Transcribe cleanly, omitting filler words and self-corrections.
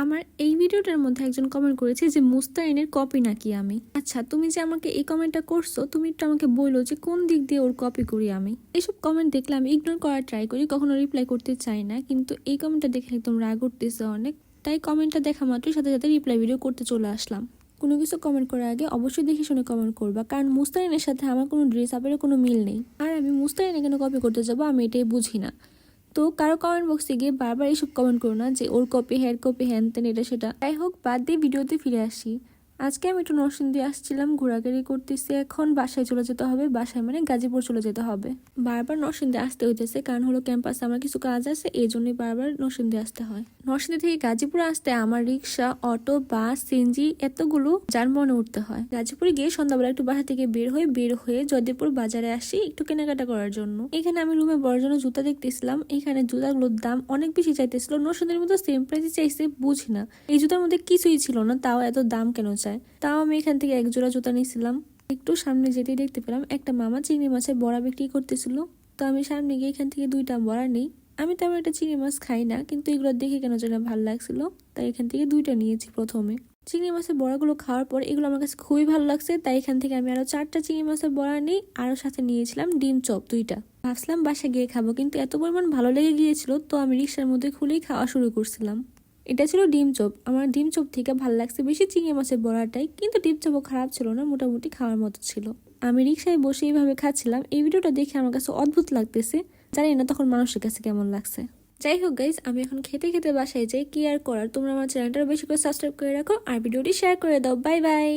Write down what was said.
আমার এই ভিডিওটার মধ্যে একজন কমেন্ট করেছে যে মুস্তারিনের কপি নাকি আমি। আচ্ছা, তুমি যে আমাকে এই কমেন্টটা করছো, তুমি একটু আমাকে বললো যে কোন দিক দিয়ে ওর কপি করি আমি। এইসব কমেন্ট দেখলে আমি ইগনোর করার ট্রাই করি, কখনো রিপ্লাই করতে চাই না, কিন্তু এই কমেন্টটা দেখে একদম রাগ উঠতেছে অনেক। তাই কমেন্টটা দেখা মাত্রই সাথে সাথে রিপ্লাই ভিডিও করতে চলে আসলাম। কোনো কিছু কমেন্ট করার আগে অবশ্যই দেখে শুনে কমেন্ট করবা, কারণ মুস্তারিনের সাথে আমার কোনো ড্রেস আপের কোনো মিল নেই। আর আমি মুস্তারিনে কেন কপি করতে যাবো, আমি এটাই বুঝি না। তো কারো কমেন্ট বক্সে গিয়ে বারবার এইসব কমেন্ট করো না যে ওর কপি হেয়ার কপি হ্যান তেন এটা সেটা। যাই হোক, বাদ দিয়ে ভিডিওতে ফিরে আসি। আজকে আমি একটু নরসিংদী আসছিলাম, ঘোরাঘুরি করতেছি। এখন বাসায় চলে যেতে হবে, বাসায় মানে গাজীপুর চলে যেতে হবে। বারবার নরসিংদী আসতে হইতেছে, কারণ হলো ক্যাম্পাসে আমার কিছু কাজ আছে, এই জন্যই বারবার নরসিংদী আসতে হয়। নরসিংদী থেকে গাজীপুর আসতে আমার রিক্সা, অটো, বাস, সিএনজি এতগুলো যানবাহনে উঠতে হয়। গাজীপুরে গিয়ে সন্ধ্যাবেলা একটু বাসা থেকে বের হয়ে জয়দেবপুর বাজারে আসি একটু কেনাকাটা করার জন্য। এখানে আমি রুমে বড় জন্য জুতা দেখতেছিলাম। এখানে জুতাগুলোর দাম অনেক বেশি চাইতেছিল, নরসিংদীর মতো সেম প্রাইসে চাইছে, বুঝি না এই জুতার মধ্যে কিছুই ছিল না, তাও এত দাম কেন চায়। তাও আমি এখান থেকে এক জোড়া জুতা নিয়েছিলাম। একটু সামনে যেতেই দেখতে পেলাম একটা মামা চিংড়ি মাছের বড়া বিক্রি করতেছিল। তো আমি সামনে গিয়ে এখান থেকে 2টা বড়া নিই। আমি তেমন একটা চিংড়ি মাছ খাই না, কিন্তু এগুলো দেখে কেন যেন ভালো লাগছিল, তাই এখান থেকে 2টা নিয়েছি। প্রথমে চিংড়ি মাছের বড়াগুলো খাওয়ার পর এগুলো আমার কাছে খুবই ভালো লাগছে, তাই এখান থেকে আমি আরো 4টা চিংড়ি মাছের বড়া নিই, আরো সাথে নিয়েছিলাম ডিম চপ 2টা। ভাবছিলাম বাসায় গিয়ে খাবো, কিন্তু এত পরিমাণ ভালো লেগে গিয়েছিল, তো আমি রিক্সার মধ্যে খুলেই খাওয়া শুরু করছিলাম। এটা ছিল ডিম চপ। আমার ডিম চপ থেকে ভালো লাগছে বেশি চিংড়ি মাছের বড়াটাই, কিন্তু ডিম চপও খারাপ ছিল না, মোটামুটি খাওয়ার মতো ছিল। আমি রিক্সায় বসে এইভাবে খাচ্ছিলাম। এই ভিডিওটা দেখে আমার কাছে অদ্ভুত লাগতেছে, জানি না তখন মানুষের কাছে কেমন লাগছে। যাই হোক গাইজ, আমি এখন খেতে খেতে বাসায় যাই, কি আর করার। তোমরা আমার চ্যানেলটা বেশি করে সাবস্ক্রাইব করে রাখো আর ভিডিওটি শেয়ার করে দাও। Bye bye.